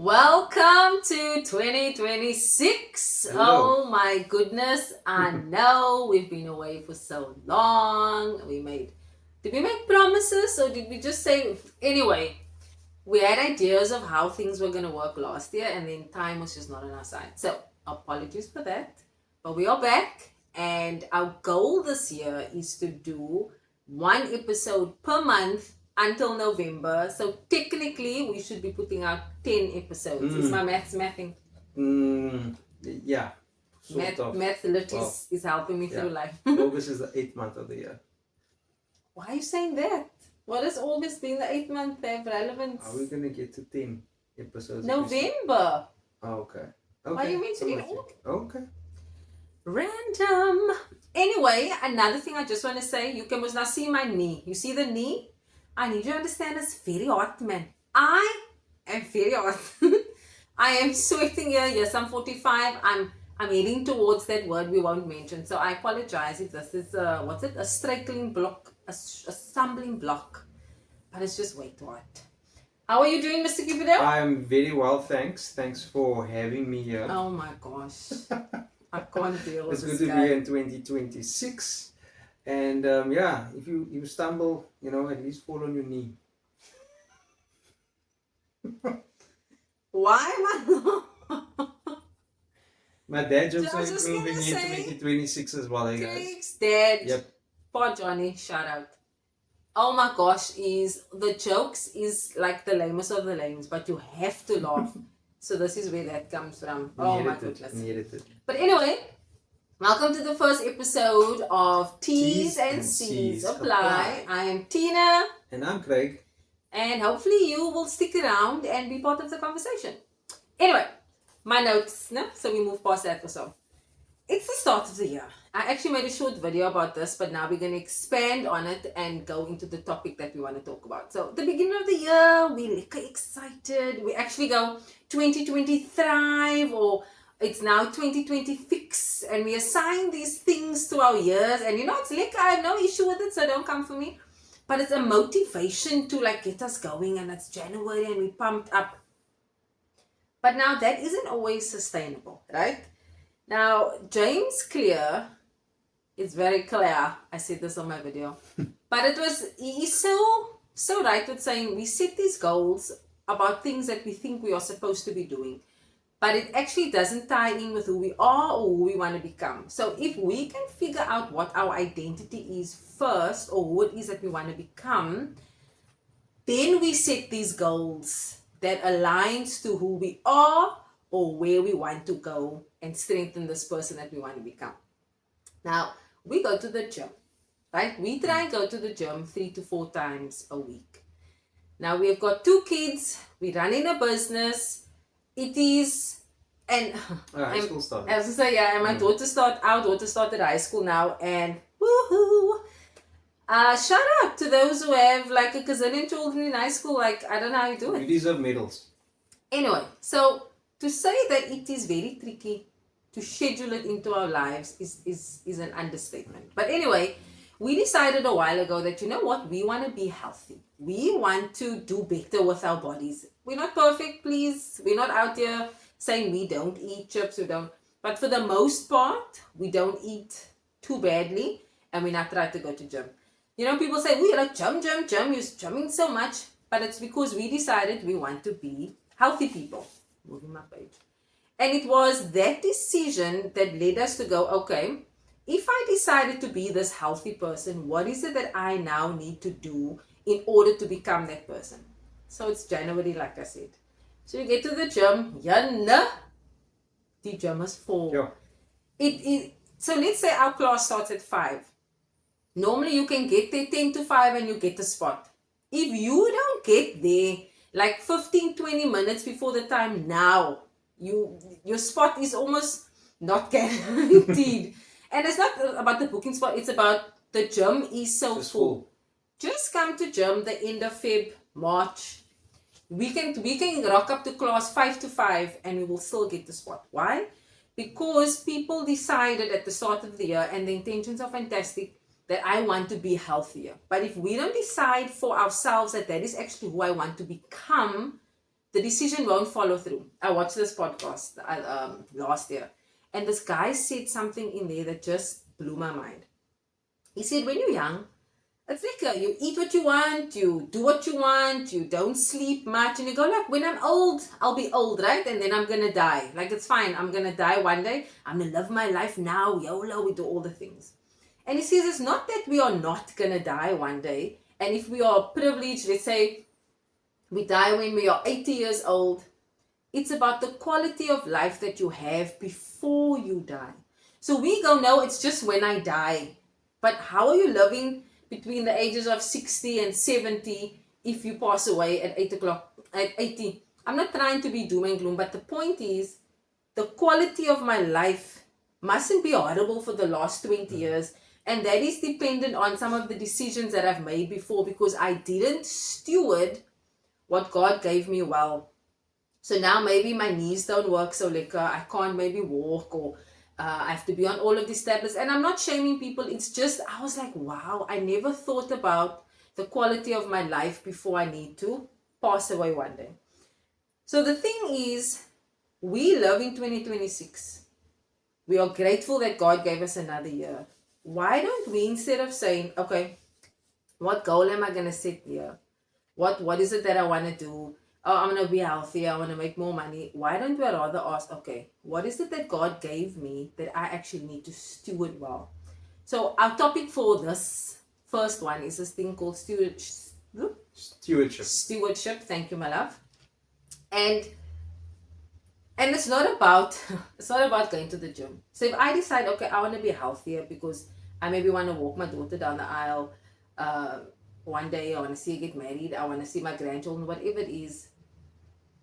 Welcome to 2026. Hello. Oh my goodness. I know we've been away for so long. Did we make promises or did we just say, anyway, we had ideas of how things were going to work last year and then time was just not on our side. So apologies for that. But we are back and our goal this year is to do one episode per month until November. So technically we should be putting out 10 episodes. Is my mathing? Yeah, sort of. Math lit is helping me through life. August is the 8th month of the year. Why are you saying that? What has August been the 8th month have relevance? Are we going to get to 10 episodes? November. Oh, okay. Why are you mentioning August? Okay. Random. Anyway, another thing I just want to say, you can must now see my knee. You see the knee? I need you to understand it's very hot, man. I am very hot. I am sweating here. Yes, I'm 45. I'm heading towards that word we won't mention. So I apologize if this is a struggling block, a stumbling block. But it's just way too hot. How are you doing, Mr. Cupido? I'm very well, thanks. Thanks for having me here. Oh my gosh. I can't deal with It's this good to guy. be here in 2026. And if you stumble, at least fall on your knee. Why am I My dad jokes I are was just improving gonna in say, 2026 as well, guys. Thanks, Dad. Yep. Poor Johnny, shout out. Oh my gosh, the jokes is like the lamest of the lames, but you have to laugh. So this is where that comes from. Oh my goodness. Needed it. But anyway, welcome to the first episode of T's and C's Apply. I am Tina. And I'm Craig. And hopefully you will stick around and be part of the conversation. Anyway, my notes, no? So we move past that or so. It's the start of the year. I actually made a short video about this, but now we're going to expand on it and go into the topic that we want to talk about. So the beginning of the year, we're like excited. We actually go 2020 thrive, or it's now 2020 fix, and we assign these things to our years. And it's like I have no issue with it, so don't come for me. But it's a motivation to like get us going, and it's January and we pumped up. But now that isn't always sustainable, right? Now, James Clear is very clear. I said this on my video. But he's so right with saying we set these goals about things that we think we are supposed to be doing. But it actually doesn't tie in with who we are or who we want to become. So if we can figure out what our identity is first, or who it is that we want to become, then we set these goals that aligns to who we are or where we want to go and strengthen this person that we want to become. Now, we go to the gym, right? We try and go to the gym 3 to 4 times a week. Now, we've got 2 kids. We run in a business. It is, and high school started. I was going to say, yeah, and our daughter started high school now, and woohoo! Shout out to those who have like a gazillion children in high school. Like, I don't know how you do it. You deserve medals. Anyway, so to say that it is very tricky to schedule it into our lives is an understatement. But anyway, we decided a while ago that, you know what, we want to be healthy. We want to do better with our bodies. We're not perfect, please. We're not out here saying we don't eat chips, we don't. But for the most part, we don't eat too badly, and we're not trying to go to gym. People say, we like gym, you're gymming so much. But it's because we decided we want to be healthy people. Moving my page. And it was that decision that led us to go, okay, if I decided to be this healthy person, what is it that I now need to do in order to become that person? So it's January, like I said. So you get to the gym, the gym is full. Yeah. So let's say our class starts at 5. Normally you can get there 10 to 5 and you get a spot. If you don't get there like 15, 20 minutes before the time now, your spot is almost not guaranteed. And it's not about the booking spot, it's about the gym is so full. Just come to gym the end of Feb, March. We can rock up to class 5 to 5 and we will still get the spot. Why? Because people decided at the start of the year, and the intentions are fantastic, that I want to be healthier. But if we don't decide for ourselves that that is actually who I want to become, the decision won't follow through. I watched this podcast last year, and this guy said something in there that just blew my mind. He said, when you're young, it's like you eat what you want, you do what you want, you don't sleep much, and you go like, when I'm old, I'll be old, right? And then I'm gonna die. Like, it's fine, I'm gonna die one day. I'm gonna live my life now, YOLO, we do all the things. And he says it's not that we are not gonna die one day, and if we are privileged, let's say we die when we are 80 years old, it's about the quality of life that you have before you die. So we go, no, it's just when I die. But how are you living between the ages of 60 and 70 if you pass away at 8 o'clock, at 80? I'm not trying to be doom and gloom, but the point is, the quality of my life mustn't be horrible for the last 20 years. And that is dependent on some of the decisions that I've made before, because I didn't steward what God gave me well. So now maybe my knees don't work so lekker, I can't maybe walk, or I have to be on all of these tablets. And I'm not shaming people, it's just, I was like, wow, I never thought about the quality of my life before I need to pass away one day. So the thing is, we live in 2026. We are grateful that God gave us another year. Why don't we, instead of saying, okay, what goal am I going to set here? What is it that I want to do? Oh, I'm going to be healthy, I want to make more money. Why don't we rather ask, okay, what is it that God gave me that I actually need to steward well? So our topic for this first one is this thing called Stewardship. Stewardship. Thank you, my love. And it's not about going to the gym. So if I decide, okay, I want to be healthier because I maybe want to walk my daughter down the aisle, one day I want to see her get married, I want to see my grandchildren, whatever it is,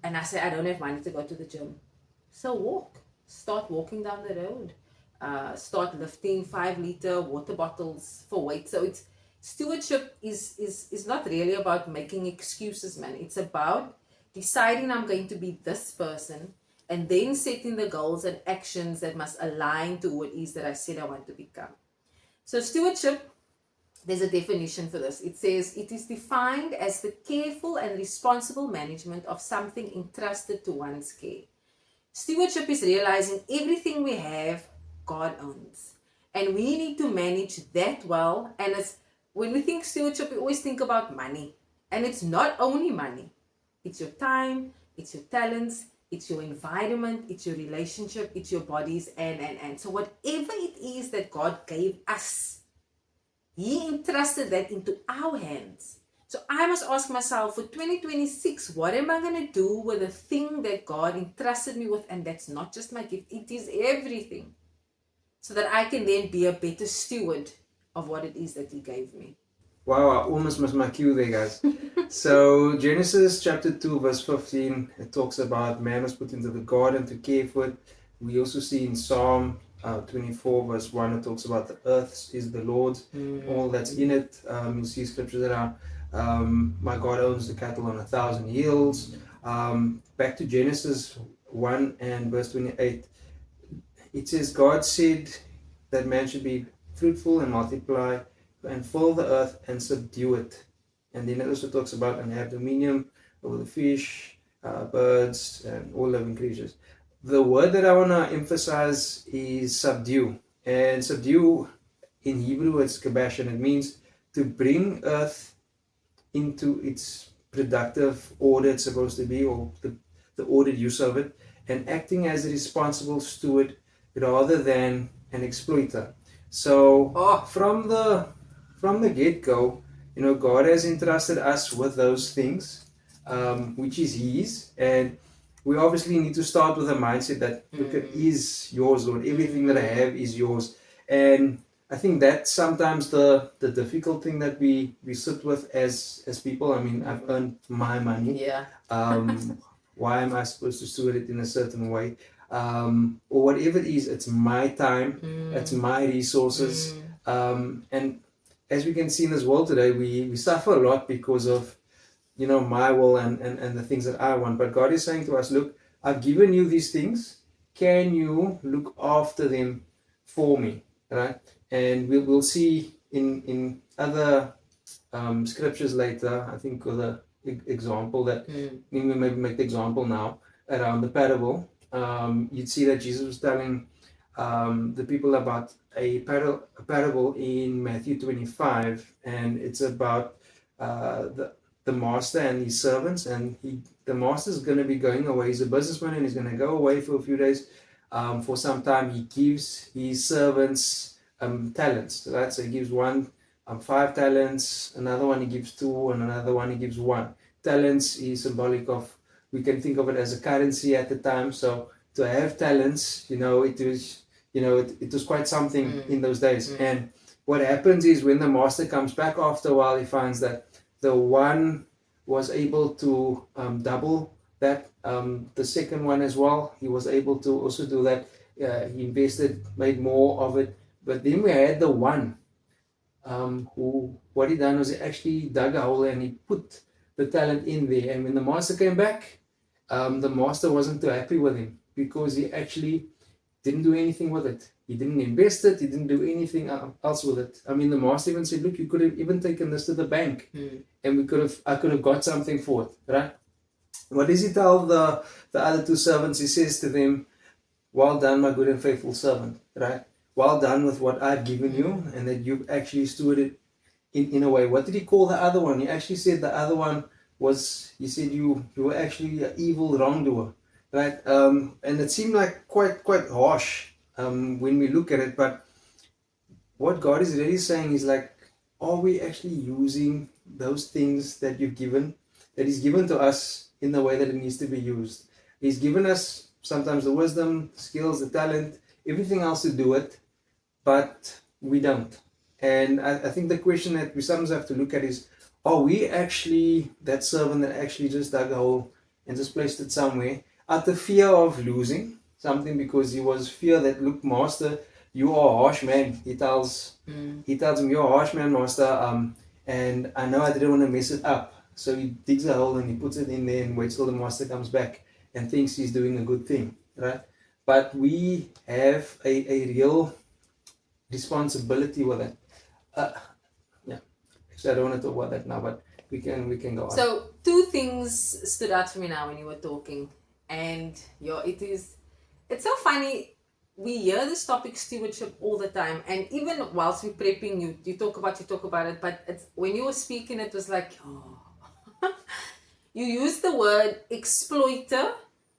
and I say I don't have money to go to the gym. So start walking down the road, start lifting 5-liter water bottles for weight. So it's stewardship is not really about making excuses, man. It's about deciding I'm going to be this person, and then setting the goals and actions that must align to what it is that I said I want to become. So stewardship, there's a definition for this. It says it is defined as the careful and responsible management of something entrusted to one's care. Stewardship is realizing everything we have, God owns. And we need to manage that well. And when we think stewardship, we always think about money. And it's not only money. It's your time, it's your talents, it's your environment, it's your relationship, it's your bodies, and. So whatever it is that God gave us, He entrusted that into our hands. So I must ask myself, for 2026, what am I going to do with the thing that God entrusted me with? And that's not just my gift, it is everything. So that I can then be a better steward of what it is that He gave me. Wow, I almost missed my cue there, guys. So Genesis chapter 2 verse 15, it talks about man was put into the garden to care for it. We also see in Psalm 24 verse 1, it talks about the earth is the Lord's, all that's in it. You'll see scriptures that are, my God owns the cattle on 1,000 hills. Back to Genesis 1 and verse 28, it says, God said that man should be fruitful and multiply and fill the earth and subdue it. And then it also talks about and have dominion over the fish, birds, and all living creatures. The word that I want to emphasize is subdue. And subdue in Hebrew, it's kabash, and it means to bring earth into its productive order it's supposed to be, or the ordered use of it, and acting as a responsible steward rather than an exploiter. So from the get-go, God has entrusted us with those things, which is His, and we obviously need to start with a mindset that, look, it is yours, Lord. Everything that I have is yours. And I think that's sometimes the difficult thing that we sit with as people. I mean, I've earned my money. Yeah. Why am I supposed to steward it in a certain way? Or whatever it is, it's my time, it's my resources. And as we can see in this world today, we suffer a lot because of, my will and the things that I want. But God is saying to us, look, I've given you these things. Can you look after them for me? Right? And we'll see in other scriptures later, I think the example that we maybe make the example now around the parable. You'd see that Jesus was telling the people about a parable in Matthew 25, and it's about the master and his servants, and the master is going to be going away. He's a businessman and he's going to go away for a few days. For some time, he gives his servants talents, right? So he gives one 5 talents, another one he gives 2, and another one he gives 1. Talents is symbolic of, we can think of it as a currency at the time. So to have talents, it was quite something in those days. And what happens is when the master comes back after a while, he finds that the one was able to double that. The second one as well, he was able to also do that. He invested, made more of it. But then we had the one what he done was he actually dug a hole and he put the talent in there. And when the master came back, the master wasn't too happy with him because he actually didn't do anything with it. He didn't invest it. He didn't do anything else with it. I mean, the master even said, "Look, you could have even taken this to the bank, and I could have got something for it, right?" What does he tell the other 2 servants? He says to them, "Well done, my good and faithful servant," right? Well done with what I've given you, and that you've actually stewarded in a way. What did he call the other one? He actually said the other one was, he said you were actually an evil wrongdoer, right? And it seemed like quite harsh when we look at it. But what God is really saying is like, are we actually using those things that you've given, that He's given to us in the way that it needs to be used? He's given us sometimes the wisdom, skills, the talent, everything else to do it, but we don't. And I think the question that we sometimes have to look at is, are we actually that servant that actually just dug a hole and just placed it somewhere out of fear of losing something, because he was fear that, look, master, you are a harsh man. He tells him, you're a harsh man, master, and I know I didn't want to mess it up. So he digs a hole and he puts it in there and waits till the master comes back and thinks he's doing a good thing, right? But we have a real responsibility with it. Yeah. So I don't want to talk about that now, but we can go on. So 2 things stood out for me now when you were talking, and it's so funny. We hear this topic stewardship all the time, and even whilst we're prepping, you talk about it, but when you were speaking, it was like, you use the word exploiter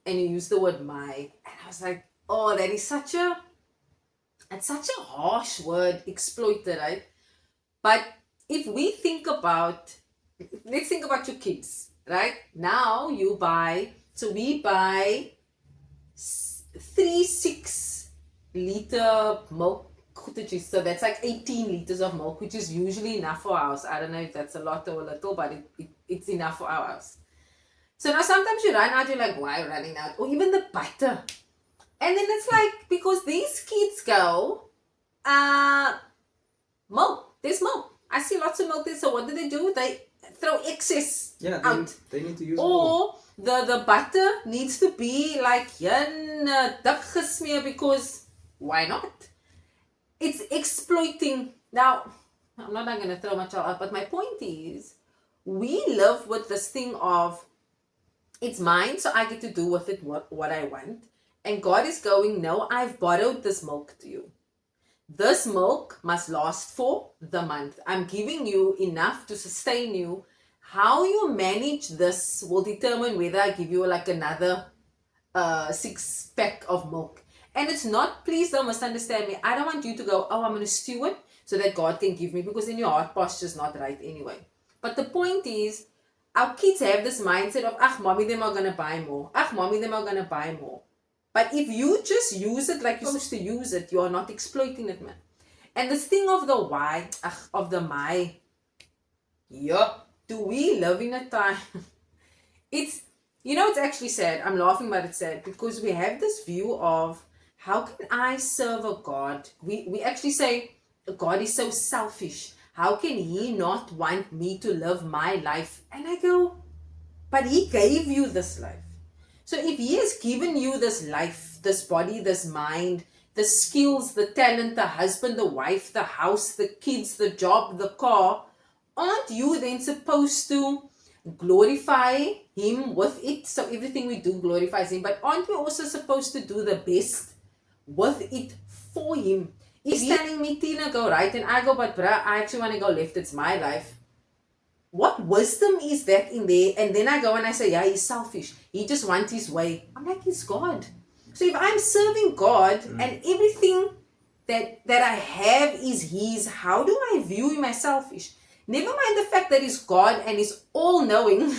and you use the word my, and I was like, oh, that is such a harsh word, exploiter, right? But if we think about, let's think about your kids, right? Now we buy 3 6-liter milk cottages, so that's like 18 liters of milk, which is usually enough for our house. I don't know if that's a lot or a little, but it's enough for our house. So now sometimes you run out, you're like, why running out? Or even the butter. And then it's like, because these kids go, milk, there's milk. I see lots of milk there, so what do? They throw excess out. They need to use or more. The butter needs to be like dik gesmeer, because why not? It's exploiting. Now, I'm not going to throw much out, but my point is, we live with this thing of, it's mine, so I get to do with it what I want. And God is going, no, I've borrowed this milk to you. This milk must last for the month. I'm giving you enough to sustain you. How you manage this will determine whether I give you like another 6-pack of milk. And it's not, please don't misunderstand me, I don't want you to go, oh, I'm going to steward so that God can give me, because then your heart posture is not right anyway. But the point is, our kids have this mindset of, mommy, them are going to buy more. Mommy, them are going to buy more. But if you just use it like you're supposed to use it, you are not exploiting it, man. And this thing of the why, of the my, do we live in a time? It's actually sad. I'm laughing, but it's sad, because we have this view of, how can I serve a God? We actually say, God is so selfish. How can He not want me to live my life? And I go, but He gave you this life. So if He has given you this life, this body, this mind, the skills, the talent, the husband, the wife, the house, the kids, the job, the car, aren't you then supposed to glorify Him with it. So everything we do glorifies Him. But aren't we also supposed to do the best with it for Him? If He's telling me, Tina, go right, and I go, but bruh, I actually want to go left, it's my life. What wisdom is that in there? And then I go and I say, yeah, he's selfish. He just wants his way. I'm like, he's God. So if I'm serving God and everything that I have is His, how do I view Him as selfish? Never mind the fact that He's God and He's all-knowing.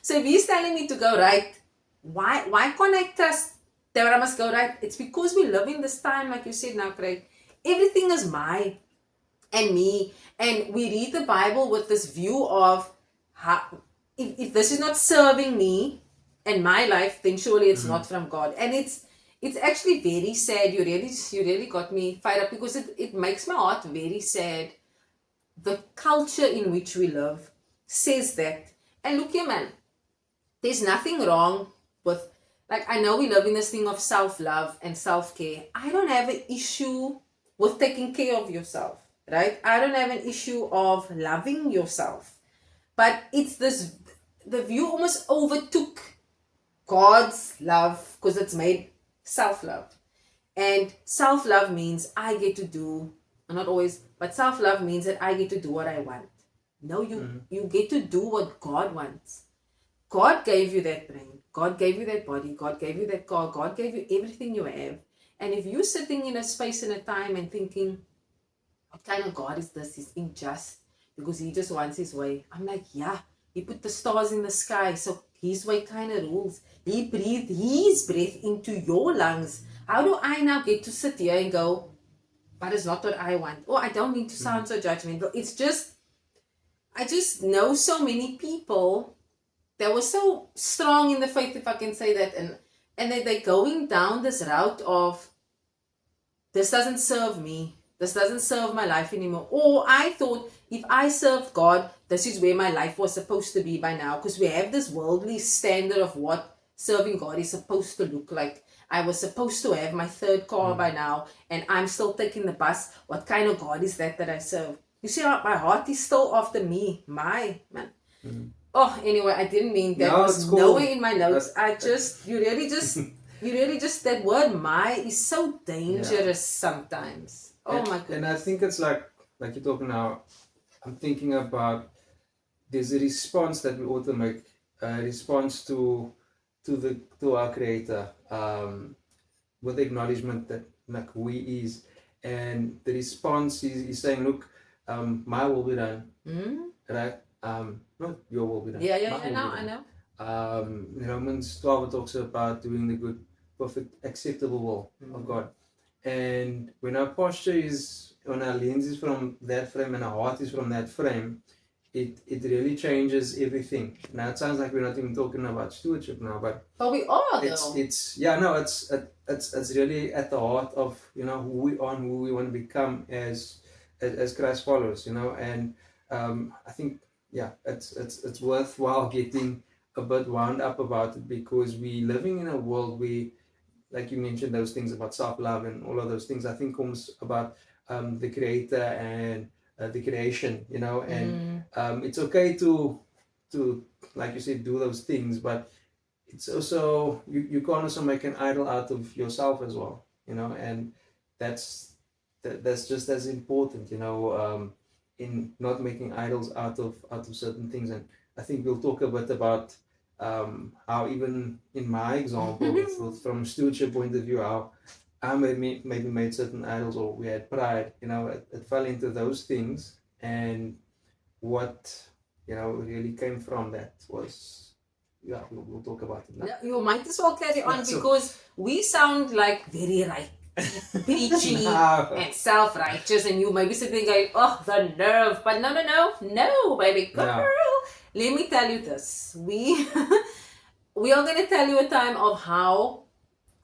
So if He's telling me to go right, why can't I trust that I must go right? It's because we live in this time, like you said now, Craig. Everything is my and me, and we read the Bible with this view of how, if this is not serving me and my life, then surely it's not from God. And it's actually very sad. You really got me fired up, because it makes my heart very sad. The culture in which we live says that. And look here, man, there's nothing wrong with, like, I know we live in this thing of self-love and self-care. I don't have an issue with taking care of yourself. Right? I don't have an issue of loving yourself. But it's this, the view almost overtook God's love, because it's made self-love. And self-love means I get to do, not always, but self-love means that I get to do what I want. No, you get to do what God wants. God gave you that brain. God gave you that body. God gave you that car. God gave you everything you have. And if you're sitting in a space and a time and thinking, what kind of God is this? He's unjust because He just wants His way. I'm like, yeah, He put the stars in the sky, so His way kind of rules. He breathed His breath into your lungs. How do I now get to sit here and go, but it's not what I want? Oh, I don't mean to sound so judgmental. It's just, I just know so many people that were so strong in the faith, if I can say that, and they're going down this route of, this doesn't serve me. This doesn't serve my life anymore. Or I thought if I served God, this is where my life was supposed to be by now. Because we have this worldly standard of what serving God is supposed to look like. I was supposed to have my third car by now, and I'm still taking the bus. What kind of God is that I serve? You see, my heart is still after me. My man. Oh, anyway, I didn't mean that. No, Was it's cool. nowhere in my notes. You really just, that word "my" is so dangerous sometimes. Oh my goodness. And I think it's like you're talking now, I'm thinking about, there's a response that we ought to make, a response to our Creator, with acknowledgement that like who He is, and the response is saying, look, my will be done, right? Not your will be done. Yeah, I know. In Romans 12 it talks about doing the good, perfect, acceptable will of God. And when our posture is, when our lens is from that frame and our heart is from that frame, it really changes everything. Now it sounds like we're not even talking about stewardship now, but we are though. It's really at the heart of, you know, who we are and who we want to become as Christ followers, you know. And I think it's worthwhile getting a bit wound up about it, because we're living in a world where, like you mentioned, those things about self-love and all of those things, I think almost about the Creator and the creation, you know. And it's okay to like you said, do those things, but it's also, you can also make an idol out of yourself as well, you know. And that's just as important, you know, in not making idols out of certain things. And I think we'll talk a bit about how, even in my example, from a stewardship point of view, how I maybe made certain idols, or we had pride, you know, it fell into those things. And what, you know, really came from that was, we'll talk about it now. No, you might as well carry on, because we sound like very right, preachy and self-righteous, and you may be sitting going, oh, the nerve. But no, baby girl. Let me tell you this. We are going to tell you a time of how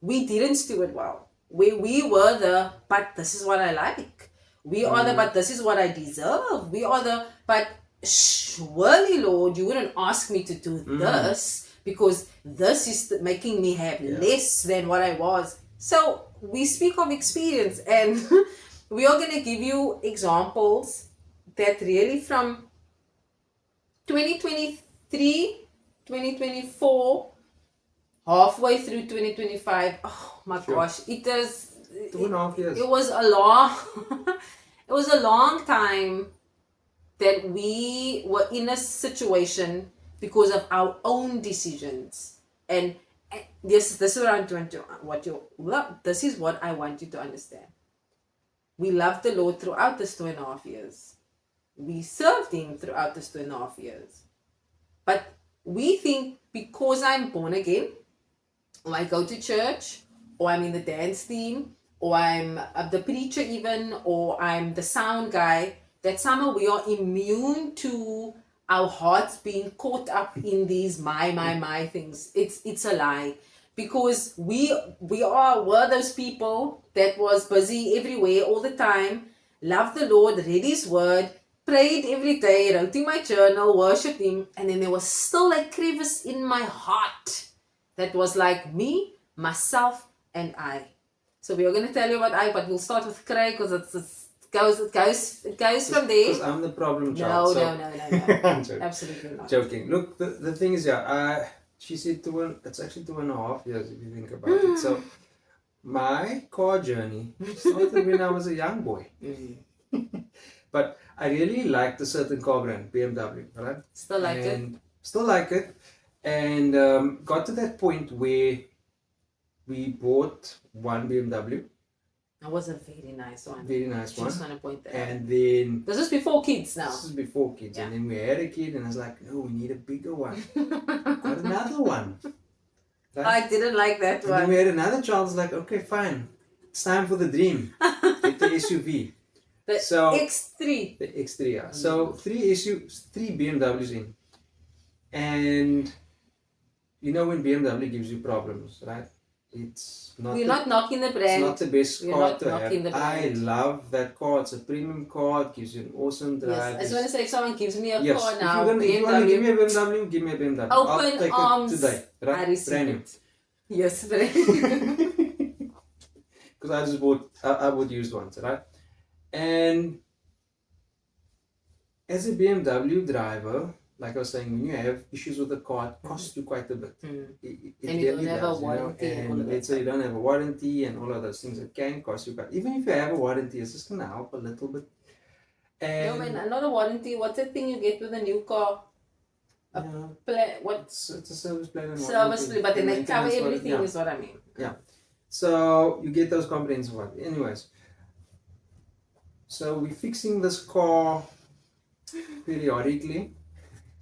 we didn't steward well. We were but this is what I like. We are but this is what I deserve. We are but surely, Lord, you wouldn't ask me to do this, because this is making me have less than what I was. So we speak of experience, and we are going to give you examples that really from 2020 2024, halfway through 2025. Oh my Sure. gosh, it is. 2.5 years. It was a long, it was a long time that we were in a situation because of our own decisions. And this is what I want to, this is what I want you to understand. We loved the Lord throughout this 2.5 years. We served Him throughout this 2.5 years. But we think because I'm born again, or I go to church, or I'm in the dance team, or I'm the preacher even, or I'm the sound guy, that somehow we are immune to our hearts being caught up in these my things. It's a lie. Because we're those people that was busy everywhere all the time, loved the Lord, read His word, prayed every day, wrote in my journal, worshipped Him, and then there was still a crevice in my heart that was like me, myself, and I. So we are going to tell you about I, but we'll start with Craig because it goes from there. Because I'm the problem child. No. I'm joking. Absolutely not. Joking. Look, the thing is, she said it's actually 2.5 years if you think about it. So my car journey started when I was a young boy. But I really liked a certain car brand, BMW, right? Still like it. And got to that point where we bought one BMW. That was a very nice one. Very nice one. Just want to point that out. And then... This is before kids now. This is before kids. Yeah. And then we had a kid and I was like, no, we need a bigger one. Got another one. Right? I didn't like that And one. then we had another child. I was like, okay, fine. It's time for the dream. Get the SUV. The X3. The X3, yeah. So three BMWs in. And you know when BMW gives you problems, right? It's not. We're not knocking the brand. It's not the best We're car not to knocking have. the I brand. love that car. It's a premium car. It gives you an awesome drive. Yes. I just want to say, if someone gives me a Yes. car If now, you want to give me a BMW, give me a BMW. I'll open take arms. it today. Right? I receive Brand new. it. Yes, brand new. Because I just bought, I bought used ones, right? And as a BMW driver, like I was saying, when you have issues with the car, it costs you quite a bit. It And you really don't have a does, warranty you know? and all And of that let's say you don't have a warranty and all of those things, it can cost you quite. Even if you have a warranty, it's just going to help a little bit. And No, man, not a warranty. What's that thing you get with a new car? it's a service plan and Service warranty. plan, but then they Maintenance cover warranty, everything, yeah. is what I mean. Yeah. So you get those comprehensive ones. Anyways, so we're fixing this car periodically.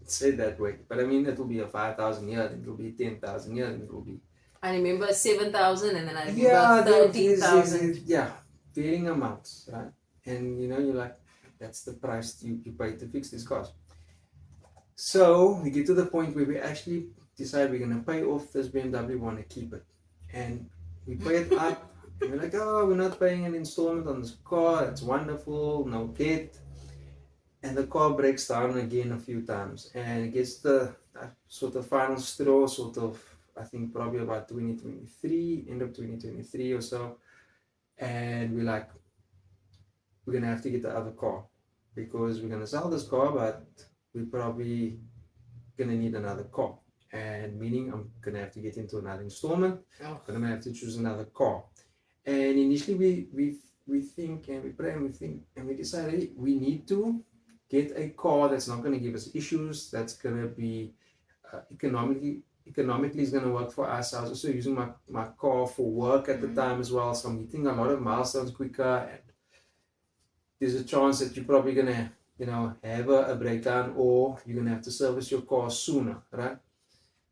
It's said that way, but I mean it will be a 5,000 year, it will be 10,000 year, it will be. I remember 7,000, and then I remember 13,000. Yeah, varying amounts, right? And you know, you're like, that's the price you pay to fix these cars. So we get to the point where we actually decide we're gonna pay off this BMW, we want to keep it, and we pay it up. And we're like, oh, we're not paying an installment on this car. It's wonderful, no debt. And the car breaks down again a few times, and it gets the sort of final straw, sort of, I think probably about 2023, end of 2023 or so. And we're like, we're gonna have to get the other car because we're gonna sell this car, but we're probably gonna need another car. And meaning I'm gonna have to get into another installment. I'm gonna have to choose another car. And initially we think and we pray and we think and we decide, hey, we need to get a car that's not going to give us issues, that's going to be economically is going to work for us. I was also using my car for work at the time as well, so I'm hitting a lot of milestones quicker, and there's a chance that you're probably going to, you know, have a breakdown, or you're going to have to service your car sooner, right?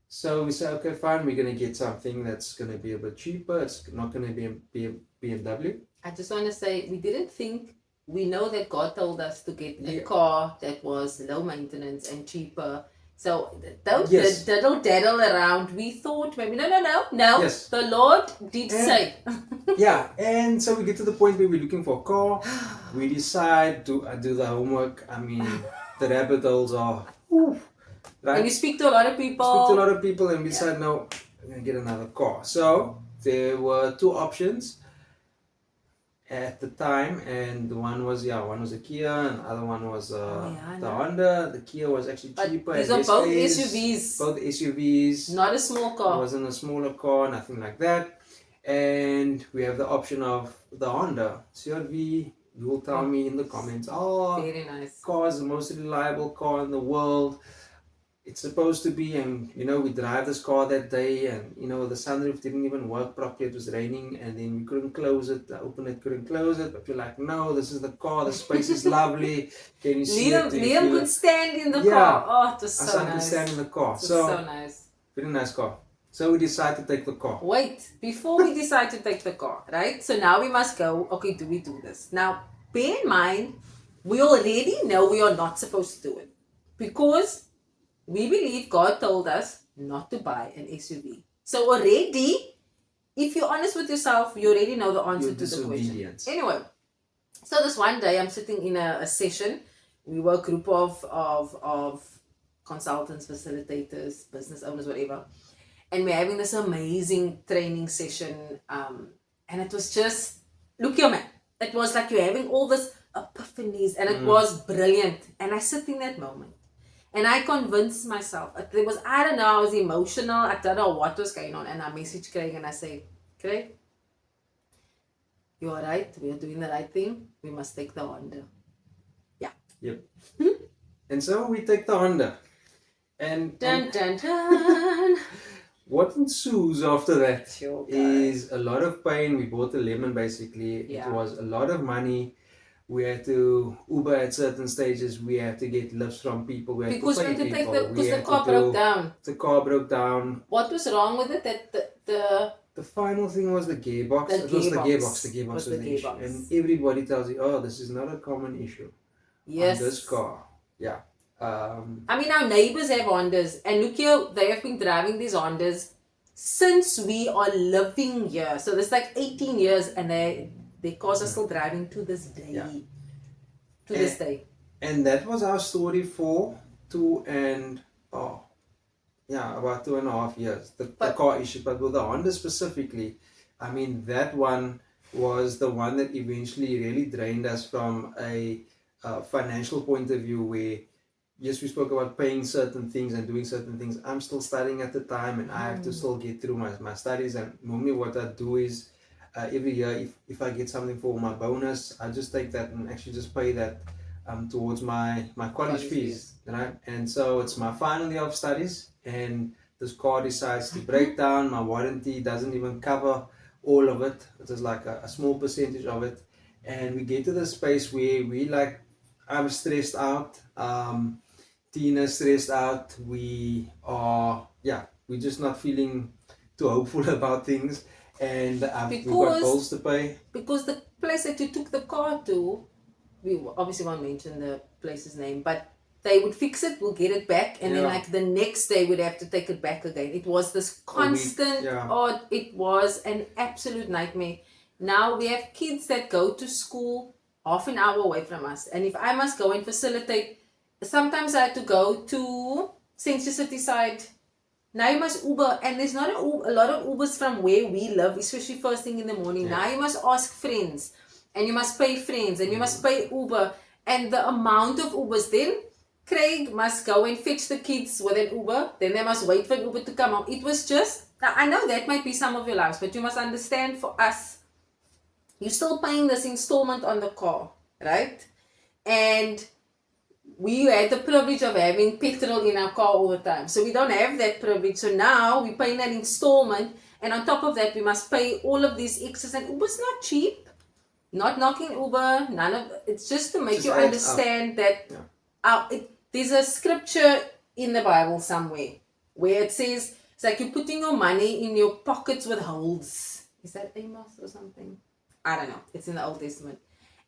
So we say, okay, fine, we're going to get something that's going to be a bit cheaper. It's not going to be a BMW. I just want to say, we know that God told us to get a car that was low maintenance and cheaper. So don't daddle around. We thought maybe, no. Yes. The Lord did say. Yeah, and so we get to the point where we're looking for a car. We decide to do the homework. I mean, the rabbit holes are... Right? And you speak to a lot of people. And we decide, no, we're going to get another car. So there were two options. at the time, and one was a Kia, and the other one was yeah, the no. Honda. The Kia was actually But cheaper. these at are best both case. SUVs. Both SUVs. Not a small It car. wasn't a smaller car, nothing like that. And we have the option of the Honda CR-V. You will tell me in the comments. Oh, Very nice. car is the most reliable car in the world. It's supposed to be, and we drive this car that day, and the sunroof didn't even work properly. It was raining, and then we couldn't close it. I opened it, couldn't close it. But we're like, no, this is the car. The space is lovely. Can you see it? Liam could stand in the Yeah. car. Oh, it was so I could nice. stand in the car. It was So so nice. very nice car. So we decided to take the car. Wait, before we decide to take the car, right? So now we must go, okay, do we do this? Now, bear in mind, we already know we are not supposed to do it. Because we believe God told us not to buy an SUV. So already, if you're honest with yourself, you already know the answer to the question. Anyway, so this one day I'm sitting in a session. We were a group of consultants, facilitators, business owners, whatever. And we're having this amazing training session. And it was just, look here, man. It was like you're having all this epiphanies, and it was brilliant. And I sit in that moment. And I convinced myself. There was, I don't know, I was emotional. I don't know what was going on. And I messaged Craig and I say, Craig, you are right. We are doing the right thing. We must take the Honda. Yeah. Yep. And so we take the Honda. And dun, dun, dun. What ensues after that is a lot of pain. We bought a lemon basically. Yeah. It was a lot of money. We had to Uber at certain stages. We had to get lifts from people. We had because to pay we had to people. take because the car broke down. The car broke down. What was wrong with it? That the final thing was the gearbox. It was the gearbox. The gearbox was the issue. And everybody tells you, oh, this is not a common issue. Yes. On this car. Yeah. I mean, our neighbors have Hondas, and look here, they have been driving these Hondas since we are living here. So there's like 18 years, and their cars are still driving to this day. Yeah. This day. And that was our story for about 2.5 years. The car issue, but with the Honda specifically, I mean, that one was the one that eventually really drained us from a financial point of view, where yes, we spoke about paying certain things and doing certain things. I'm still studying at the time, and I have to still get through my studies. And normally what I do is every year, if I get something for my bonus, I just take that and actually just pay that towards my college fees, right? And so it's my final year of studies, and this car decides to break down. My warranty doesn't even cover all of it. It is like a small percentage of it. And we get to the space where I'm stressed out. Tina's stressed out. We're just not feeling too hopeful about things, and we've got bills to pay. Because the place that you took the car to, we obviously won't mention the place's name, but they would fix it, we'll get it back, and then like the next day we'd have to take it back again. It was this constant, it was an absolute nightmare. Now we have kids that go to school half an hour away from us, and if I must go and facilitate, sometimes I had to go to Century City side. Now you must Uber, and there's not a lot of Ubers from where we live, especially first thing in the morning. Yeah. Now you must ask friends, and you must pay friends, and you must pay Uber, and the amount of Ubers. Then Craig must go and fetch the kids with an Uber, then they must wait for an Uber to come home. It was just, I know that might be some of your lives, but you must understand, for us, you're still paying this installment on the car, right? And we had the privilege of having petrol in our car all the time. So we don't have that privilege. So now we're paying that installment. And on top of that, we must pay all of these extras. And Uber's not cheap. Not knocking Uber. It's just to make you understand that there's a scripture in the Bible somewhere where it says, it's like you're putting your money in your pockets with holes. Is that Amos or something? I don't know. It's in the Old Testament.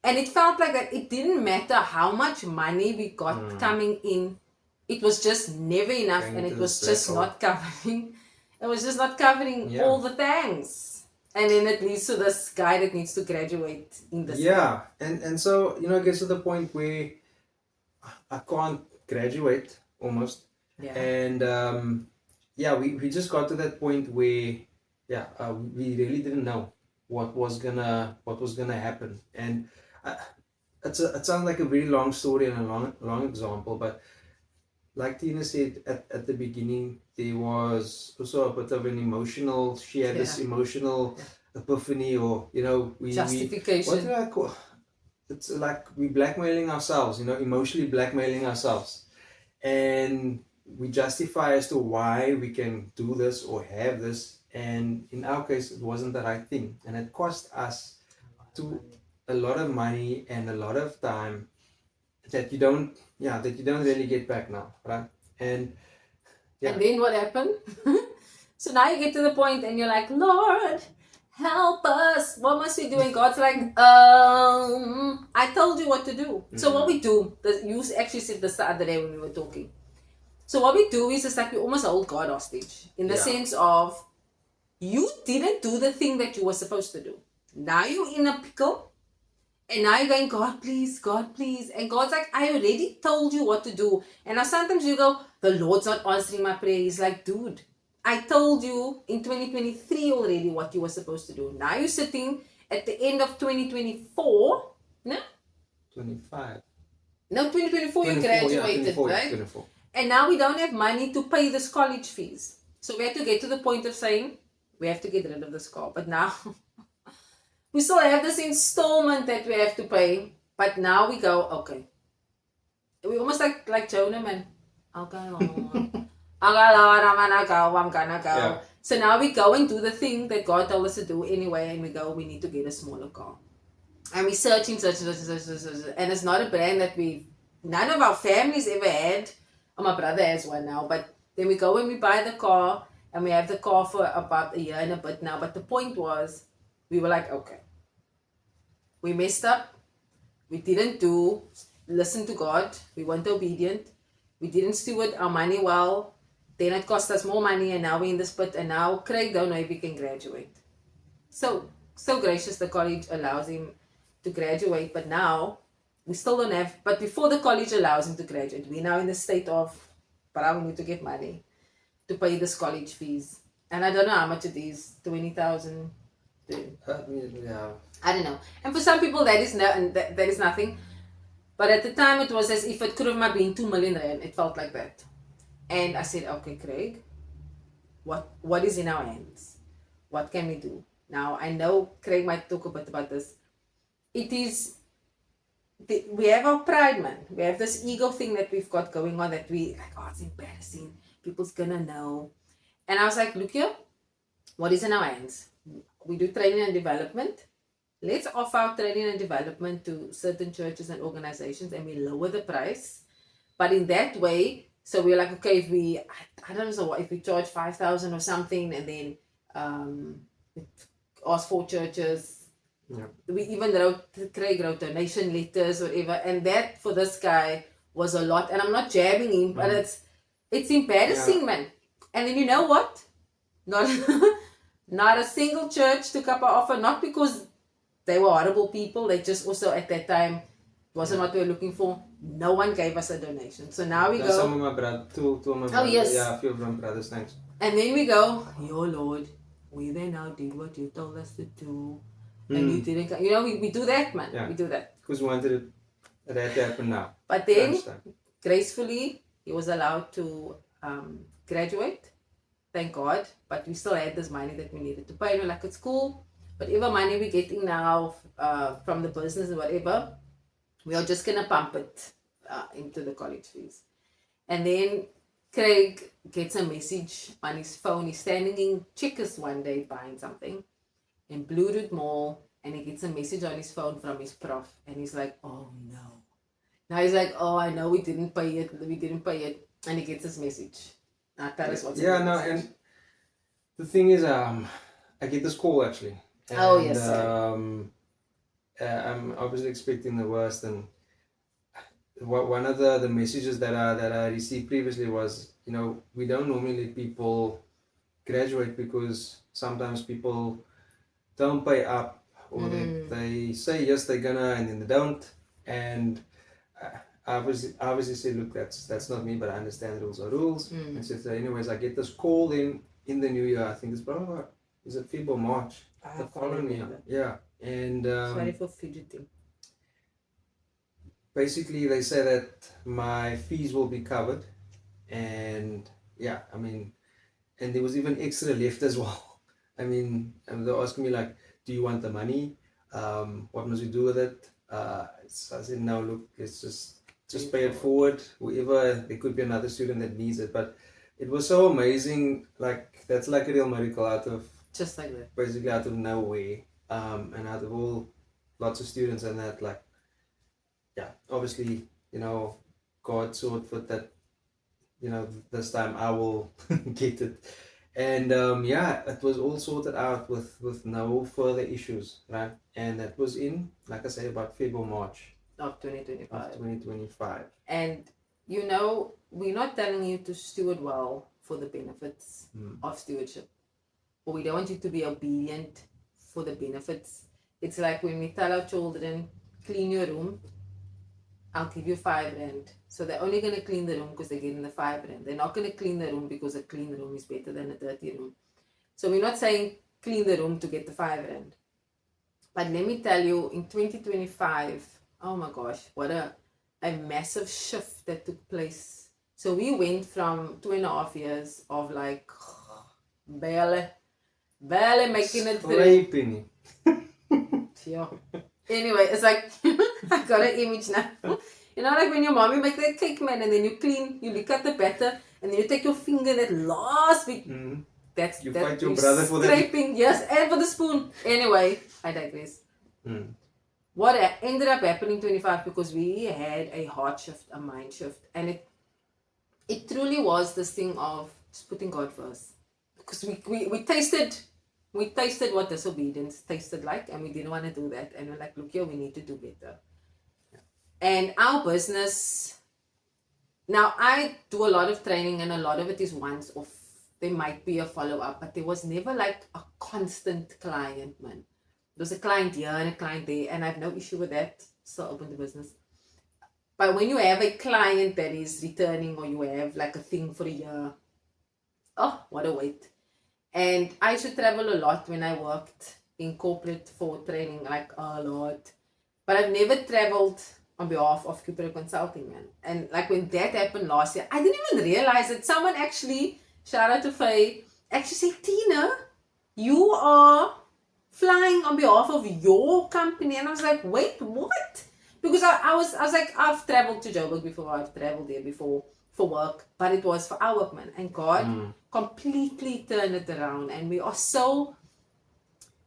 And it felt like that it didn't matter how much money we got coming in. It was just never enough, and it was just not covering. It was just not covering all the things. And then it leads to this guy that needs to graduate in this. Yeah, and so, it gets to the point where I can't graduate almost. Yeah. And we just got to that point where we really didn't know. what was gonna happen. And uh, it sounds like a very long story and a long example, but like Tina said at the beginning, there was also a bit of an emotional. She had this emotional epiphany, or we what Justification. do I call? It's like we blackmailing ourselves, emotionally blackmailing ourselves, and we justify as to why we can do this or have this. And in our case, it wasn't the right thing, and it cost us to a lot of money and a lot of time that you don't really get back now, right? And And then what happened? So now you get to the point and you're like, Lord, help us. What must we do? And God's like, I told you what to do. So what we do, you actually said this the other day when we were talking. So what we do is it's like we almost hold God hostage in the sense of you didn't do the thing that you were supposed to do. Now you're in a pickle. And now you're going, God, please, God, please. And God's like, I already told you what to do. And now sometimes you go, the Lord's not answering my prayer. He's like, dude, I told you in 2023 already what you were supposed to do. Now you're sitting at the end of 2024. No? 25. No, 2024 you graduated, right? 24. And now we don't have money to pay this college fees. So we have to get to the point of saying, we have to get rid of this car. But now... we still have this installment that we have to pay, but now we go, okay. We almost like Jonah, man. Okay, Lord. Okay, Lord, I'm gonna go. Yeah. So now we go and do the thing that God told us to do anyway, and we go, we need to get a smaller car. And we're searching. And it's not a brand that none of our families ever had. Oh, my brother has one now, but then we go and we buy the car, and we have the car for about a year and a bit now. But the point was, we were like, okay. We messed up. We didn't listen to God. We weren't obedient. We didn't steward our money well. Then it cost us more money, and now we're in this pit. And now Craig don't know if he can graduate. So gracious, the college allows him to graduate, but now we still don't have. But before the college allows him to graduate, we're now in the state of, but I need to get money to pay this college fees. And I don't know how much it is, 20,000. Yeah. I don't know. And for some people that is nothing. But at the time it was as if it could have been 2 million rand. It felt like that. And I said, okay, Craig, what is in our hands? What can we do? Now I know Craig might talk a bit about this. It is we have our pride, man. We have this ego thing that we've got going on that we like, oh, it's embarrassing. People's gonna know. And I was like, look here, what is in our hands? We do training and development. Let's offer our training and development to certain churches and organizations, and we lower the price. But in that way, so we're like, okay, if we, I don't know, if we charge 5,000 or something, and then ask for churches. Yeah. We even Craig wrote donation letters or whatever, and that for this guy was a lot. And I'm not jabbing him, but it's embarrassing, man. And then you know what? Not a single church took up our offer, not because they were horrible people. They just also at that time wasn't what we were looking for. No one gave us a donation. So now we go. Some of my brothers, two of my brothers. Oh yes. Yeah, a few of my brothers, thanks. And then we go, your Lord, we then now did what you told us to do. And you didn't, we do that, man. Yeah. We do that. Because we wanted that to happen now. But then, gracefully, he was allowed to graduate. Thank God. But we still had this money that we needed to pay. And we're like, it's cool. Whatever money we're getting now from the business or whatever, we are just going to pump it into the college fees. And then Craig gets a message on his phone. He's standing in Checkers one day buying something in Blue Root Mall, and he gets a message on his phone from his prof, and he's like, oh no. Now he's like, oh, I know we didn't pay it, and he gets this message. Now tell us what's and the thing is, I get this call actually. And, oh yes. I'm obviously expecting the worst, and one of the messages that I received previously was, we don't normally let people graduate because sometimes people don't pay up, or they say yes they're gonna and then they don't. And I obviously said, look, that's not me, but I understand rules are rules. And so anyways, I get this call in the new year. I think it's probably, is it February or March? I the can't following year. remember. Yeah. And Sorry for fidgeting. basically they say that my fees will be covered, and yeah, I mean, and there was even extra left as well. I mean, and they're asking me like, do you want the money? What must we do with it? So I said, no, look, let's just pay it forward. Whoever, there could be another student that needs it, but it was so amazing. Like that's like a real miracle out of Just like that. basically out of nowhere, and out of all lots of students and that, like, yeah, obviously, God saw it fit that, this time I will get it. And yeah, it was all sorted out with no further issues, right? And that was in, like I say, about February, March Of 2025. of 2025. And we're not telling you to steward well for the benefits of stewardship. Or we don't want you to be obedient for the benefits. It's like when we tell our children, clean your room, I'll give you R5. So they're only going to clean the room because they're getting the R5. They're not going to clean the room because a clean room is better than a dirty room. So we're not saying clean the room to get the R5. But let me tell you, in 2025, oh my gosh, what a massive shift that took place. So we went from 2.5 years of like barely making it through. Scraping. Yeah. Anyway, it's like I got an image now. Like when your mommy make that cake, man, and then you lick out the batter, and then you take your finger that last bit. That's fight your brother for that. Scraping, yes, and for the spoon. Anyway, I digress. What ended up happening 25 because we had a heart shift, a mind shift, and it truly was this thing of just putting God first, because we tasted what disobedience tasted like, and we didn't want to do that, and we're like, look here, we need to do better. And our business, now I do a lot of training, and a lot of it is once off. There might be a follow-up, but there was never like a constant client, man. There was a client here and a client there, and I have no issue with that. Still open the business. But when you have a client that is returning, or you have like a thing for a year, oh, what a wait. And I used to travel a lot when I worked in corporate for training, like a lot. But I've never traveled on behalf of Cooper Consulting, man. And like when that happened last year, I didn't even realize that someone actually, shout out to Faye, actually said, Tina, you are flying on behalf of your company. And I was like, wait, what? Because I was like, I've traveled to Joburg before, I've traveled there before for work, but it was for our work, man. And God completely turned it around, and we are so,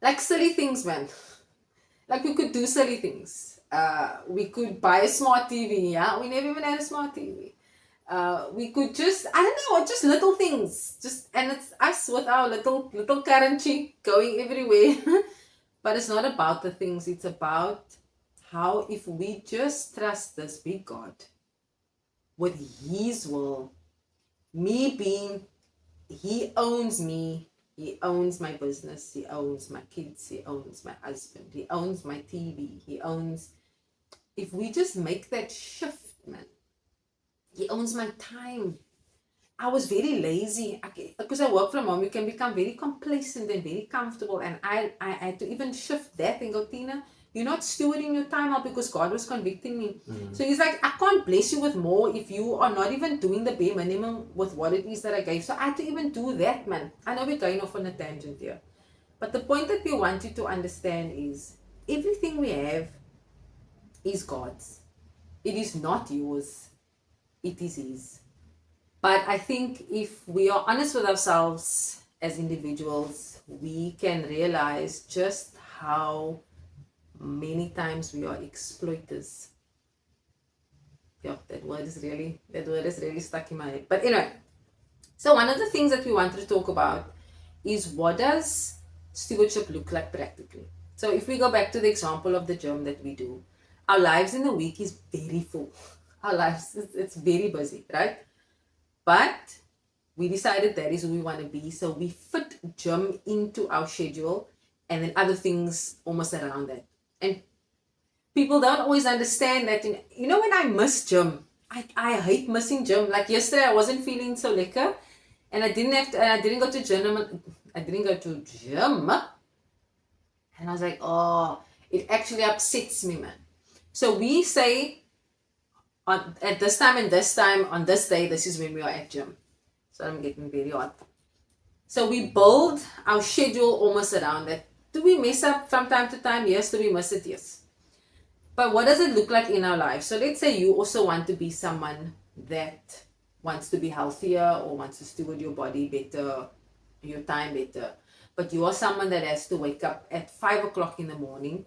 like, silly things, man. Like, we could do silly things. We could buy a smart TV, yeah? We never even had a smart TV. We could just, I don't know, just little things. And it's us with our little currency going everywhere. But it's not about the things. It's about how, if we just trust this big God with His will, me being, He owns me, He owns my business, He owns my kids, He owns my husband, He owns my TV, He owns, if we just make that shift, man, He owns my time. I was very lazy because I work from home. You can become very complacent and very comfortable, and I had to even shift that and go, Tina, you're not stewarding your time out, because God was convicting me. So He's like, I can't bless you with more if you are not even doing the bare minimum with what it is that I gave. So I had to even do that, man. I know we're going off on a tangent here, but the point that we want you to understand is everything we have is God's. It is not yours. It is His. But I think if we are honest with ourselves as individuals, we can realize just how many times we are exploiters. Yeah, that word is really stuck in my head. But anyway, so one of the things that we wanted to talk about is, what does stewardship look like practically? So if we go back to the example of the gym that we do, our lives in the week is very full. Our lives, it's very busy, right? But we decided that is who we want to be. So we fit gym into our schedule, and then other things almost around that. And people don't always understand that. When I miss gym, I hate missing gym. Like yesterday, I wasn't feeling so lekker, and I didn't go to gym. And I was like, oh, it actually upsets me, man. So we say at this time and this time, on this day, this is when we are at gym. So I'm getting very hot. So we build our schedule almost around that. Do we mess up from time to time? Yes. Do we miss it? Yes. But what does it look like in our life? So let's say you also want to be someone that wants to be healthier or wants to steward your body better, your time better. But you are someone that has to wake up at 5 o'clock in the morning,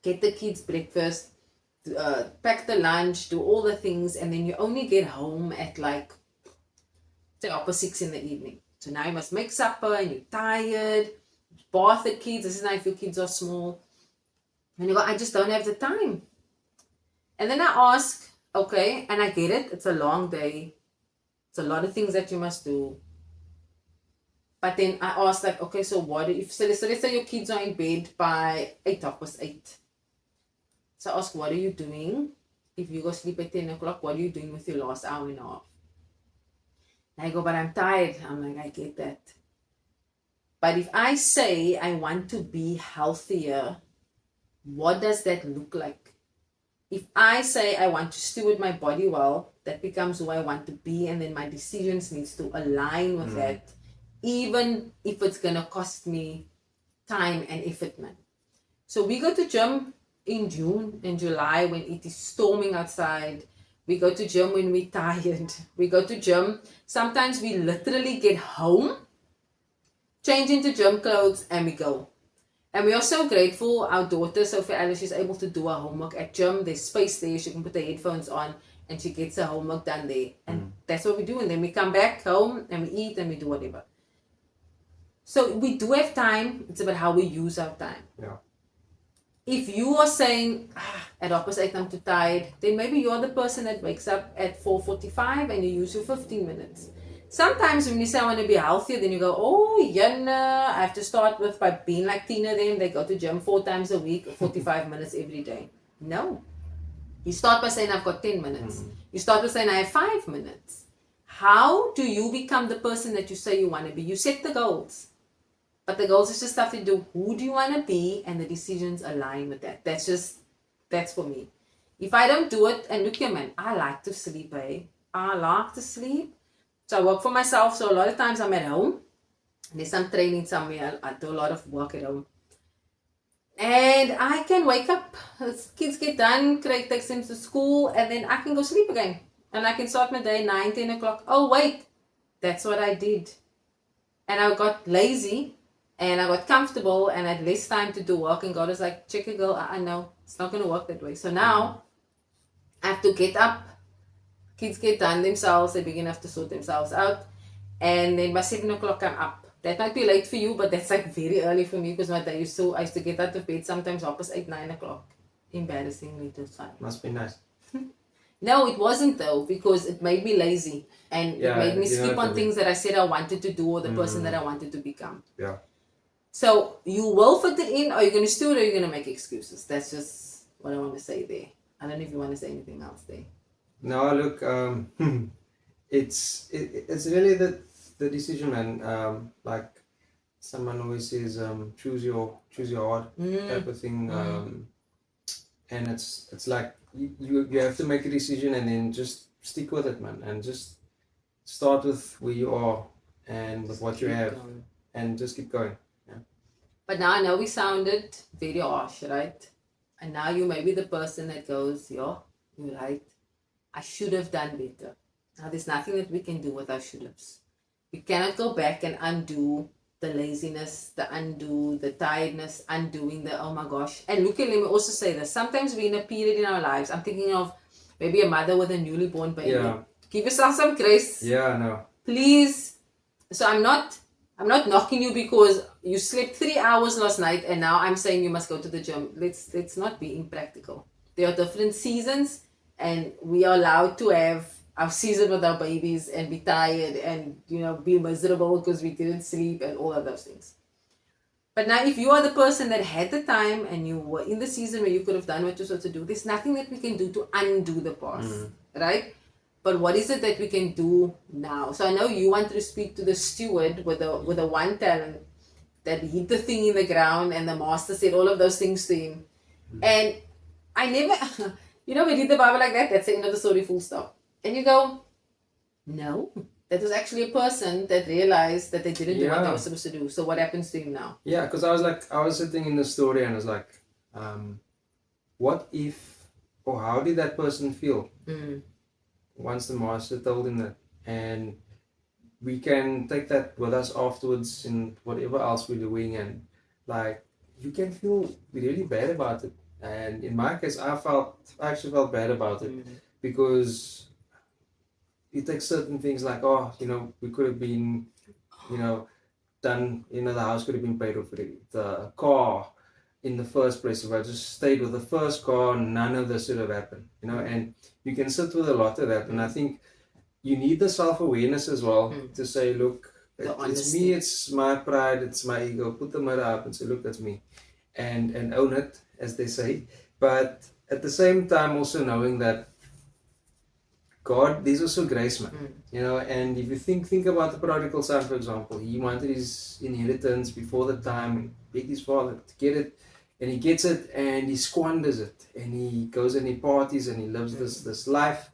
get the kids breakfast, pack the lunch, do all the things, and then you only get home at like, say, upper 6 in the evening. So now you must make supper and you're tired, bath the kids. This is now if your kids are small. And you go, I just don't have the time. And then I ask, okay, and I get it. It's a long day. It's a lot of things that you must do. But then I ask, like, okay, so what if, so let's say your kids are in bed by 8:08. So I ask, what are you doing? If you go sleep at 10 o'clock, what are you doing with your last hour and a half? And I go, but I'm tired. I'm like, I get that. But if I say I want to be healthier, what does that look like? If I say I want to steward my body well, that becomes who I want to be, and then my decisions needs to align with that, even if it's gonna cost me time and effort, man. So we go to gym in June and July when it is storming outside. We go to gym when we're tired. We go to gym. Sometimes we literally get home, change into gym clothes, and we go. And we are so grateful. Our daughter, Sophia Alice, is able to do her homework at gym. There's space there. She can put the headphones on and she gets her homework done there. And that's what we do. And then we come back home and we eat and we do whatever. So we do have time. It's about how we use our time. Yeah. If you are saying, at opposite I'm too tired, then maybe you're the person that wakes up at 4:45 and you use your 15 minutes. Sometimes when you say I want to be healthier, then you go, oh, I have to start with by being like Tina then. They go to gym 4 times a week, 45 minutes every day. No. You start by saying I've got 10 minutes. You start by saying I have 5 minutes. How do you become the person that you say you want to be? You set the goals. But the goals is just stuff to do. Who do you want to be? And the decisions align with that. That's for me. If I don't do it, and look here, man, I like to sleep, eh? I like to sleep. So I work for myself, so a lot of times I'm at home. There's some training somewhere. I do a lot of work at home. And I can wake up, kids get done, Craig takes them to school, and then I can go sleep again. And I can start my day 9, 10 o'clock. Oh, wait, that's what I did. And I got lazy, and I got comfortable, and I had less time to do work. And God was like, check it, girl, I know, it's not going to work that way. So now I have to get up. Kids get done themselves, they begin to have to sort themselves out, and then by 7 o'clock I'm up. That might be late for you, but that's like very early for me because my day I used to get out of bed sometimes half past 8, 9 o'clock. Embarrassingly to time. Must be nice. No, it wasn't though, because it made me lazy and it made me skip on things that I said I wanted to do or the person that I wanted to become. Yeah. So you will fit it in, or you're going to steward, or you're going to make excuses. That's just what I want to say there. I don't know if you want to say anything else there. No, look, it's really the decision, and like someone always says, choose your heart type of thing, and it's like you have to make a decision and then just stick with it, man, and just start with where you are and with what you have, and just keep going. Yeah. But now I know we sounded very harsh, right? And now you may be the person that goes, yeah, you're right. I should have done better. Now there's nothing that we can do with our should-haves. We cannot go back and undo the laziness, the tiredness, undoing the, oh my gosh. And look, let me also say this. Sometimes we're in a period in our lives. I'm thinking of maybe a mother with a newly born baby. Yeah. Give yourself some grace. Yeah, no. Please. So I'm not knocking you because you slept 3 hours last night and now I'm saying you must go to the gym. Let's not be impractical. There are different seasons. And we are allowed to have our season with our babies and be tired and, be miserable because we didn't sleep and all of those things. But now if you are the person that had the time and you were in the season where you could have done what you're supposed to do, there's nothing that we can do to undo the past, right? But what is it that we can do now? So I know you wanted to speak to the steward with the one talent. that hit the thing in the ground, and the master said all of those things to him. And I never, we read the Bible like that, that's the end of the story, full stop. And you go, no, that was actually a person that realized that they didn't do what they were supposed to do. So what happens to him now? Yeah, because I was sitting in the story and I was like, what if, or how did that person feel once the master told him that? And we can take that with us afterwards in whatever else we're doing, and like you can feel really bad about it. And in my case, I actually felt bad about it because you take certain things like, we could have been, done, the house could have been paid off already. The car in the first place, if I just stayed with the first car, none of this would have happened, and you can sit with a lot of that. And I think you need the self-awareness as well to say, look, it's me, it's my pride, it's my ego. Put the mirror up and say, look, that's me. And own it, as they say. But at the same time, also knowing that God, there's also grace, man. And if you think about the prodigal son, for example, he wanted his inheritance before the time, he begged his father to get it, and he gets it, and he squanders it, and he goes and he parties, and he lives this life,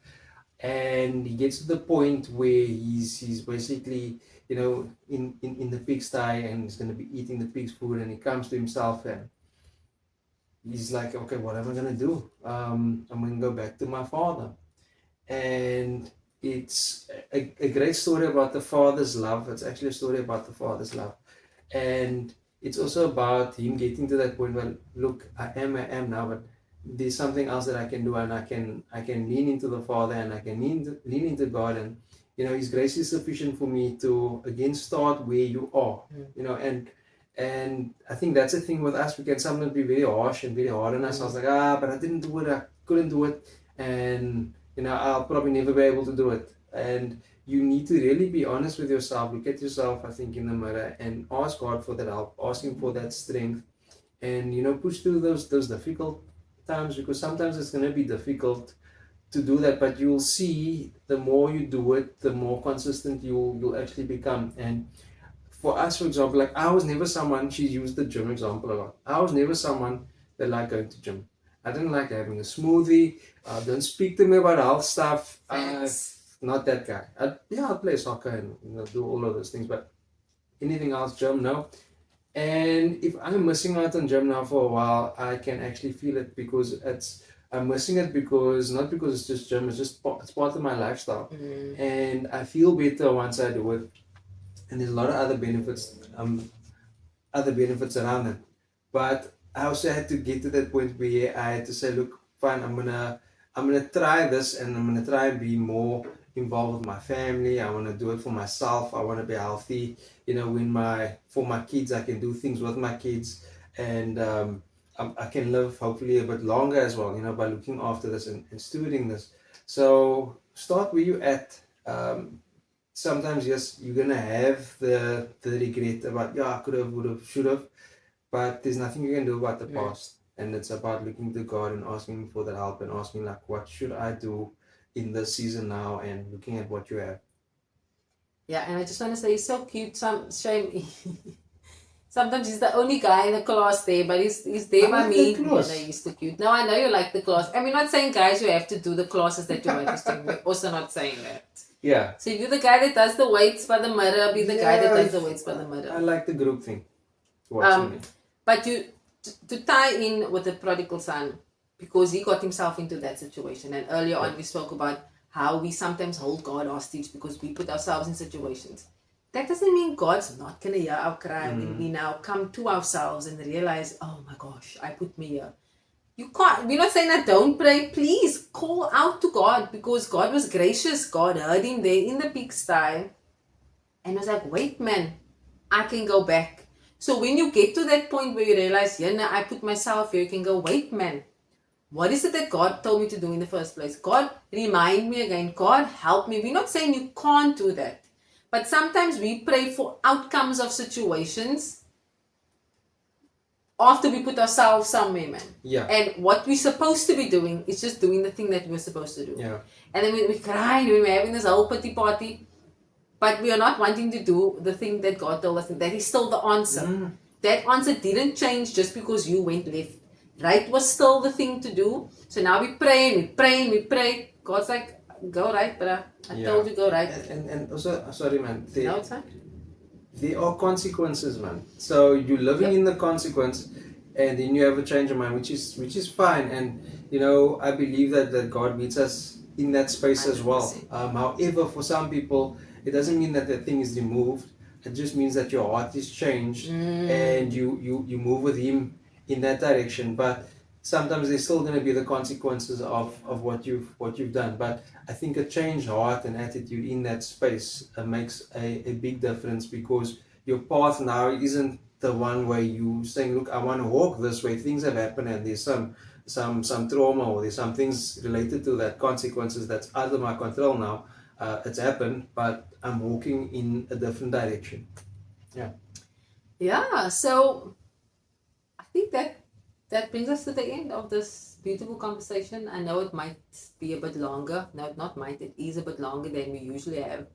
and he gets to the point where he's basically, in the pigsty, and he's going to be eating the pig's food, and he comes to himself, and he's like, okay, what am I going to do? I'm going to go back to my father. And it's a great story about the father's love. It's actually a story about the father's love. And it's also about him getting to that point where, look, I am now, but there's something else that I can do, and I can lean into the Father, and I can lean into God, and His grace is sufficient for me to again start where you are. And I think that's the thing with us. We can sometimes be very harsh and very hard on us. I was like, but I didn't do it, I couldn't do it, and I'll probably never be able to do it. And you need to really be honest with yourself. Look at yourself, I think, in the mirror, and ask God for that help, ask Him for that strength, and push through those difficult times, because sometimes it's going to be difficult to do that, but you'll see the more you do it, the more consistent you'll actually become. And for us, for example, like I was never someone, she used the gym example a lot. I was never someone that liked going to gym. I didn't like having a smoothie. Don't speak to me about health stuff. Not that guy. I'll play soccer and do all of those things, but anything else, gym, no. And if I'm missing out on gym now for a while, I can actually feel it, because I'm missing it because not because it's just gym, it's part of my lifestyle. And I feel better once I do it. And there's a lot of other benefits around it. But I also had to get to that point where I had to say, look, fine, I'm gonna try this, and I'm gonna try and be more involved with my family. I want to do it for myself. I want to be healthy. For my kids, I can do things with my kids, and I can live hopefully a bit longer as well, by looking after this and stewarding this. So start where you're at. Sometimes, yes, you're gonna have the regret about, I could have, would have, should have, but there's nothing you can do about the past. And it's about looking to God and asking for that help, and asking, like, what should I do in this season now, and looking at what you have. Yeah, and I just want to say, he's so cute. Shame. Sometimes he's the only guy in the class there, but he's there by me. He's so cute. No, I know you like the class. And we're not saying, guys, you have to do the classes that you're interested in. We're also not saying that. Yeah. So if you're the guy that does the weights by the mirror, be the guy that does the weights by the mirror. I like the group thing. But to tie in with the prodigal son, because he got himself into that situation, and earlier on we spoke about how we sometimes hold God hostage because we put ourselves in situations. That doesn't mean God's not going to hear our cry when we now come to ourselves and realize, oh my gosh, I put me here. You can't. We're not saying that don't pray. Please call out to God, because God was gracious. God heard him there in the pigsty and was like, wait, man, I can go back. So when you get to that point where you realize, now I put myself here, you can go, wait, man, what is it that God told me to do in the first place? God, remind me again. God, help me. We're not saying you can't do that. But sometimes we pray for outcomes of situations after we put ourselves somewhere, man. Yeah. And what we're supposed to be doing is just doing the thing that we're supposed to do. Yeah. And then we cry when we're having this whole pity party. but we are not wanting to do the thing that God told us. That is still the answer. That answer didn't change just because you went left. Right was still the thing to do. So now we pray and we pray and we pray. God's like, go right, bruh. I told you go right. And also, sorry, man. No, it's fine. There are consequences, man. So you're living in the consequence, and then you have a change of mind, which is fine. And I believe that God meets us in that space as well. 100%. However, for some people, it doesn't mean that the thing is removed. It just means that your heart is changed, and you move with Him in that direction. But sometimes there's still going to be the consequences of what you've done. But I think a changed heart and attitude in that space makes a big difference, because your path now isn't the one where you saying, look, I want to walk this way. Things have happened and there's some trauma, or there's some things related to that, consequences that's out of my control now. It's happened, but I'm walking in a different direction. Yeah, so I think that brings us to the end of this beautiful conversation. I know it might be a bit longer. No, not might. It is a bit longer than we usually have.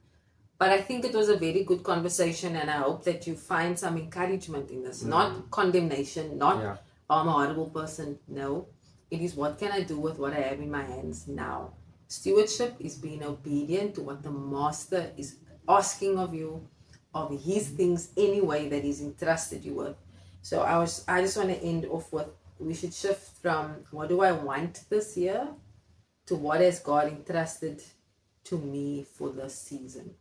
But I think it was a very good conversation, and I hope that you find some encouragement in this. Not condemnation, not, oh, I'm a horrible person. No. It is, what can I do with what I have in my hands now? Stewardship is being obedient to what the Master is asking of you, of His things anyway that He's entrusted you with. So I just want to end off with, we should shift from what do I want this year to what has God entrusted to me for this season,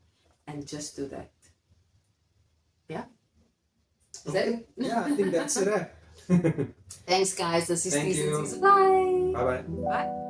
and just do that. Yeah? Is that it? Yeah, I think that's it. Thanks, guys. This is Thank Season you. Season. Bye. Bye-bye. Bye.